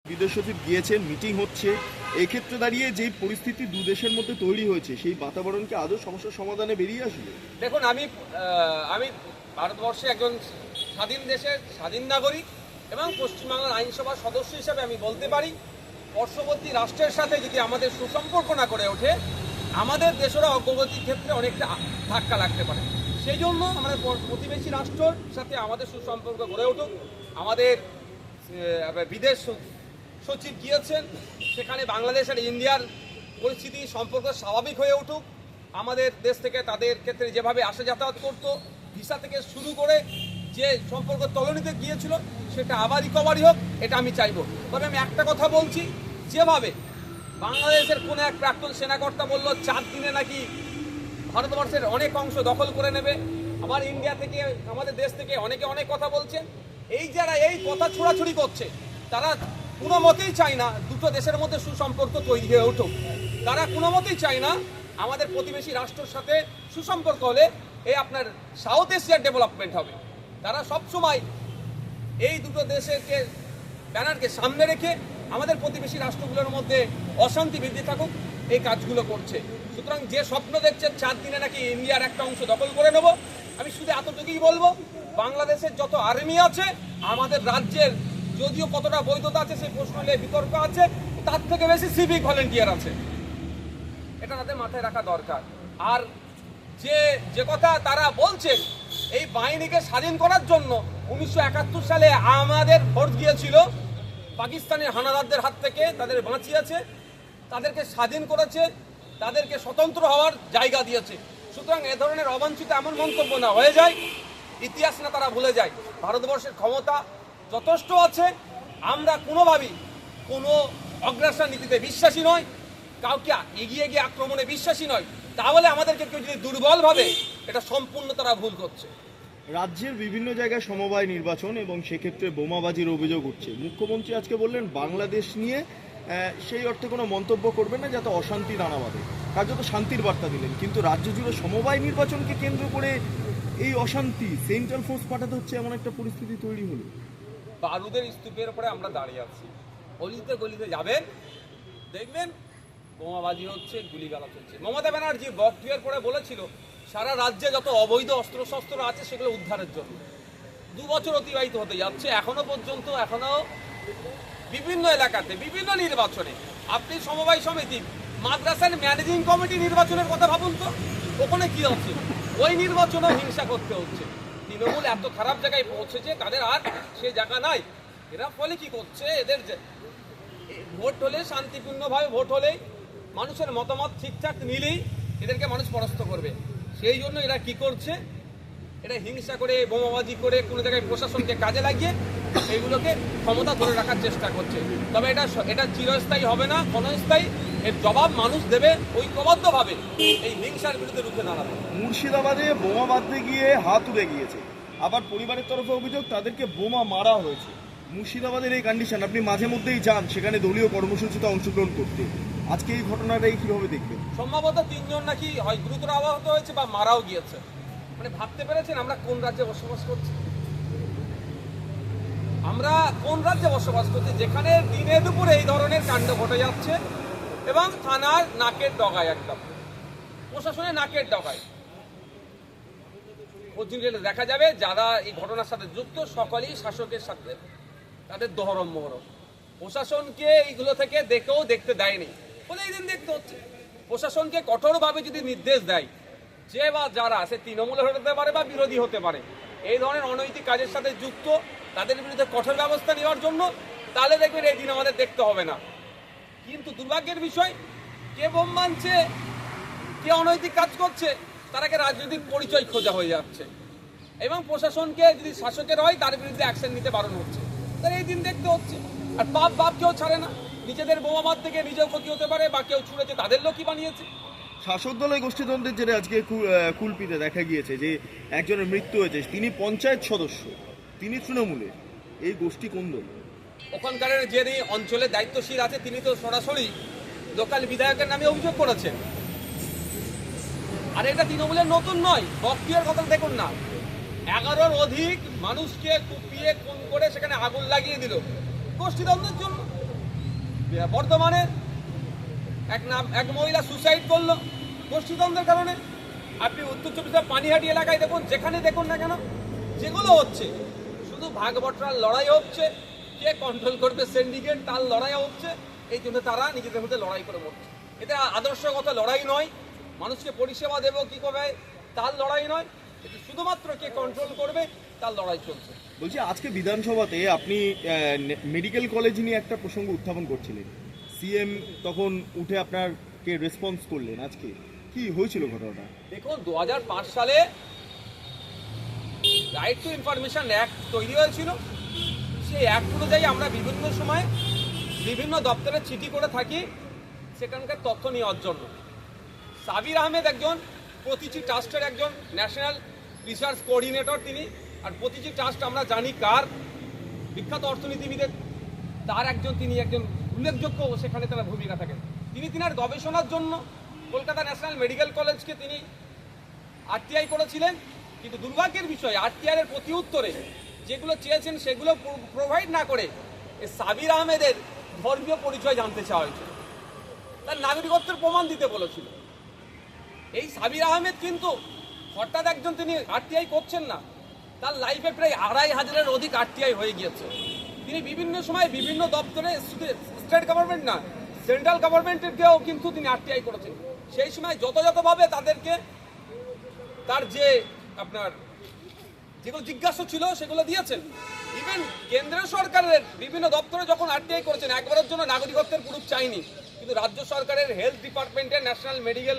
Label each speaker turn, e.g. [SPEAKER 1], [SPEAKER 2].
[SPEAKER 1] বিদেশ সচিব গিয়েছেন, মিটিং হচ্ছে, এক্ষেত্রে দাঁড়িয়ে যেই পরিস্থিতি দু দেশের মধ্যে তৈরি হয়েছে সেই বাতাবরণকে আদৌ সমস্যার সমাধানে বেরিয়ে আসবে?
[SPEAKER 2] দেখুন, আমি ভারতবর্ষে একজন স্বাধীন দেশের স্বাধীন নাগরিক এবং পশ্চিমবাংলার আইনসভার সদস্য হিসেবে আমি বলতে পারি, পার্শ্ববর্তী রাষ্ট্রের সাথে যদি আমাদের সুসম্পর্ক না করে ওঠে, আমাদের দেশের অগ্রগতির ক্ষেত্রে অনেকটা ধাক্কা লাগতে পারে। সেই জন্য আমাদের প্রতিবেশী রাষ্ট্রের সাথে আমাদের সুসম্পর্ক গড়ে উঠুক। আমাদের বিদেশ সচিব গিয়েছেন, সেখানে বাংলাদেশ আর ইন্ডিয়ার পরিস্থিতি সম্পর্ক স্বাভাবিক হয়ে উঠুক। আমাদের দেশ থেকে তাদের ক্ষেত্রে যেভাবে আসা যাতায়াত করতো, ভিসা থেকে শুরু করে যে সম্পর্ক তলানিতে গিয়েছিল সেটা আবার রিকভারি হোক, এটা আমি চাইবো। তবে আমি একটা কথা বলছি, যেভাবে বাংলাদেশের কোনো এক প্রাক্তন সেনাকর্তা বলল 4 দিনে নাকি ভারতবর্ষের অনেক অংশ দখল করে নেবে, আবার ইন্ডিয়া থেকে আমাদের দেশ থেকে অনেকে অনেক কথা বলছেন। এই যারা এই কথা ছোড়াছুড়ি করছে, তারা কোনো মতেই চায় না দুটো দেশের মধ্যে সুসম্পর্ক তৈরি হয়ে উঠুক। তারা কোনো মতেই চায় না আমাদের প্রতিবেশী রাষ্ট্রের সাথে সুসম্পর্ক হলে এই আপনার সাউথ এশিয়ার ডেভেলপমেন্ট হবে। তারা সবসময় এই দুটো দেশেরকে ব্যানারকে সামনে রেখে আমাদের প্রতিবেশী রাষ্ট্রগুলোর মধ্যে অশান্তি বৃদ্ধি থাকুক, এই কাজগুলো করছে। সুতরাং যে স্বপ্ন দেখছেন 4 দিনে নাকি ইন্ডিয়ার একটা অংশ দখল করে নেব, আমি শুধু এতটুকুই বলবো, বাংলাদেশের যত আর্মি আছে, আমাদের রাজ্যের যদিও কতটা বৈধতা আছে সেই প্রশ্ন নিয়ে বিতর্ক আছে, তার থেকে বেশি সিভিক ভলেন্টিয়ার আছে। এটা তাদের মাথায় রাখা দরকার। আর যে কথা তারা বলছেন, এই বাহিনীকে স্বাধীন করার জন্য 1971 সালে আমাদের ফোর্স গিয়েছিল, পাকিস্তানের হানাদারদের হাত থেকে তাদের বাঁচিয়েছে, তাদেরকে স্বাধীন করেছে, তাদেরকে স্বতন্ত্র হওয়ার জায়গা দিয়েছে। সুতরাং এ ধরনের অবাঞ্ছিত এমন মন্তব্য না হয়ে যায়, ইতিহাস না তারা ভুলে যায়। ভারতবর্ষের ক্ষমতা যথেষ্ট আছে, আমরা কোনোভাবেই কোনো অগ্রাসন নীতিতে বিশ্বাসী নয়, কাউকে এগিয়ে গিয়ে আক্রমণে বিশ্বাসী নয়। তাহলে আমাদেরকে কেউ যদি দুর্বল ভাবে, এটা সম্পূর্ণ তারা ভুল করছে।
[SPEAKER 1] রাজ্যের বিভিন্ন জায়গায় সমবায় নির্বাচন এবং সেক্ষেত্রে বোমাবাজির অভিযোগ উঠছে। মুখ্যমন্ত্রী আজকে বললেন বাংলাদেশ নিয়ে সেই অর্থে কোনো মন্তব্য করবেন না যাতে অশান্তি দানা বাঁধে, কার্যত শান্তির বার্তা দিলেন। কিন্তু রাজ্য জুড়ে সমবায় নির্বাচনকে কেন্দ্র করে এই অশান্তি, সেন্ট্রাল ফোর্স পাঠাতে হচ্ছে, এমন একটা পরিস্থিতি তৈরি হলো।
[SPEAKER 2] বারুদের স্তূপের উপরে আমরা দাঁড়িয়ে আছি, গলিতে গলিতে যাবেন, দেখবেন বোমাবাজি হচ্ছে, গুলিগালাজ হচ্ছে। মমতা ব্যানার্জি বক্তব্যের পরে বলেছিল সারা রাজ্যে যত অবৈধ অস্ত্রশস্ত্র আছে সেগুলো উদ্ধারের জন্য। 2 বছর অতিবাহিত হতে যাচ্ছে, এখনো পর্যন্ত বিভিন্ন এলাকাতে বিভিন্ন নির্বাচনে, আপনি সমবায় সমিতি, মাদ্রাসার ম্যানেজিং কমিটি নির্বাচনের কথা ভাবুন তো, ওখানে কি হচ্ছে? ওই নির্বাচনেও হিংসা করতে হচ্ছে। তৃণমূল এত খারাপ জায়গায় পৌঁছেছে, তাদের আর সে জায়গা নাই। এরা ফলে কি করছে, এদের ভোট হলে শান্তিপূর্ণভাবে ভোট হলেই, মানুষের মতামত ঠিকঠাক নিলেই এদেরকে মানুষ পরাস্ত করবে। সেই জন্য এরা কি করছে, এটা হিংসা করে, বোমাবাজি করে, কোনো জায়গায় প্রশাসনকে কাজে লাগিয়ে এইগুলোকে ক্ষমতা ধরে রাখার চেষ্টা করছে। তবে এটা চিরস্থায়ী হবে না, ক্ষণস্থায়ী। এর জবাব মানুষ দেবে ঐক্যবদ্ধভাবে, এই হিংসার বিরুদ্ধে রুখে দাঁড়াবে।
[SPEAKER 1] মুর্শিদাবাদে বোমা বাঁধতে গিয়ে হাত উড়ে গিয়েছে, আবার পরিবারের তরফে অভিযোগ তাদেরকে বোমা মারা হয়েছে। মুর্শিদাবাদের এই কন্ডিশন, আপনি মাঝে মধ্যেই যান সেখানে দলীয় কর্মসূচিতে অংশগ্রহণ করতে, আজকে এই ঘটনাটাই কিভাবে দেখবেন?
[SPEAKER 2] সম্ভবত 3 জন নাকি হয় গুরুতর আহত হয়েছে বা মারাও গিয়েছে। মানে ভাবতে পেরেছেন আমরা কোন রাজ্যে বসবাস করছি? আমরা কোন রাজ্যে বসবাস করছি যেখানে দিনে দুপুরে এই ধরনের কাণ্ড ঘটে যাচ্ছে এবং থানার নাকের ডগায়, একদম প্রশাসনের নাকের ডগায় দেখা যাবে যারা এই ঘটনার সাথে যুক্ত সকলেই শাসকের সাথে তাদের দহরম মহরম। প্রশাসনকে এইগুলো থেকে দেখতে দেয়নি বলে এই দিন দেখতে হচ্ছে। প্রশাসনকে কঠোরভাবে যদি নির্দেশ দেয়, যে বা যারা সে তৃণমূলের হতে পারে বা বিরোধী হতে পারে, এই ধরনের অনৈতিক কাজের সাথে যুক্ত, তাদের বিরুদ্ধে কঠোর ব্যবস্থা নেওয়ার জন্য, তাহলে দেখবেন এই দিন আমাদের দেখতে হবে না। কিন্তু দুর্ভাগ্যের বিষয়, কে বোম মানছে, কে অনৈতিক কাজ করছে, তারাকে রাজনৈতিক পরিচয় খোঁজা হয়ে যাচ্ছে এবং প্রশাসনকে যদি শাসকের হয় তার বিরুদ্ধে অ্যাকশন নিতে বারণ হচ্ছে। তাহলে এই দিন দেখতে হচ্ছে। আর বাপ কেউ ছাড়ে না, নিজেদের বোমা মার থেকে নিজেও ক্ষতি হতে পারে, বা কেউ ছুঁড়েছে তাদের লোকই বানিয়েছে।
[SPEAKER 1] শাসক দলের গোষ্ঠীদ্বন্দ্বের জেরে আজকে কুলপিতে দেখা গিয়েছে যে একজনের মৃত্যু হয়েছে, তিনি পঞ্চায়েত সদস্য, তিনি তৃণমূলের। এই গোষ্ঠী কোন দল?
[SPEAKER 2] ওখানকার যে অঞ্চলের দায়িত্বশীল আছে তিনি তো সরাসরি লোকাল বিধায়কের নামে অভিযোগ করেছেন। আর এটা তৃণমূলের নতুন নয়, বক্তিয়ার কথা দেখুন না, 11-র অধিক মানুষকে কুপিয়ে খুন করে সেখানে আগুন লাগিয়ে দিল গোষ্ঠীদ্বন্দ্বের জন্য। বর্ধমানে এক মহিলা সুসাইড করলো গোষ্ঠীদ্বন্দ্বের কারণে। আপনি উত্তর চব্বিশ পরগনার পানিহাটি এলাকায় দেখুন, যেখানে দেখুন না কেন যেগুলো হচ্ছে শুধু ভাগ বটরার লড়াই হচ্ছে, কে কন্ট্রোল করবে সিন্ডিকেট তার লড়াই হচ্ছে। এই জন্য তারা নিজেদের মধ্যে লড়াই করে মরছে। এটা আদর্শগত লড়াই নয়, মানুষকে পরিষেবা দেবো কী করবে তার লড়াই নয়, এটা শুধুমাত্র কে কন্ট্রোল করবে তার লড়াই চলছে।
[SPEAKER 1] বলছি আজকে বিধানসভাতে আপনি মেডিকেল কলেজ নিয়ে একটা প্রসঙ্গ উত্থাপন করছিলেন, সিএম তখন উঠে আপনাকে রেসপন্স করলেন, আজকে কি হয়েছিল ঘটনাটা?
[SPEAKER 2] দেখুন 2005 সালে রাইট টু ইনফরমেশন অ্যাক্ট তৈরি হয়েছিল। সেই অ্যাক্ট অনুযায়ী আমরা বিভিন্ন সময় বিভিন্ন দপ্তরে চিঠি করে থাকি সেখানকার তথ্য নেওয়ার জন্য। সাবির আহমেদ একজন প্রতিটি ট্রাস্টের একজন ন্যাশনাল রিসার্চ কোঅর্ডিনেটর তিনি, আর প্রতিটি ট্রাস্ট আমরা জানি কার, বিখ্যাত অর্থনীতিবিদের তার একজন, তিনি একজন উল্লেখযোগ্য সেখানে তার ভূমিকা থাকেন। তিনি তিনার গবেষণার জন্য কলকাতা ন্যাশনাল মেডিকেল কলেজকে তিনি আরটিআই করেছিলেন, কিন্তু দুর্ভাগ্যের বিষয় আরটিআই এর প্রতি উত্তরে যেগুলো চেয়েছেন সেগুলো প্রোভাইড না করে এই সাবির আহমেদের ধর্মীয় পরিচয় জানতে চাওয়া হয়েছিল, তার নাগরিকত্বের প্রমাণ দিতে বলেছিল। এই সাবির আহমেদ কিন্তু হঠাৎ একজন তিনি আরটিআই করছেন না, তার লাইফে প্রায় 2500-এর অধিক আরটিআই হয়ে গিয়েছে। তিনি বিভিন্ন সময় বিভিন্ন দপ্তরে স্টেট গভর্নমেন্ট না সেন্ট্রাল গভর্নমেন্টেরকেও কিন্তু তিনি আরটিআই করেছেন। সেই সময় যথাযথভাবে তাদেরকে তার যে আপনার যেগুলো জিজ্ঞাসা ছিল সেগুলো দিয়েছেন। ইভেন কেন্দ্রীয় সরকারের বিভিন্ন দপ্তরে যখন আরটিআই করেছেন একবারের জন্য নাগরিকত্বের প্রুফ চাইনি, কিন্তু রাজ্য সরকারের হেলথ ডিপার্টমেন্টের ন্যাশনাল মেডিকেল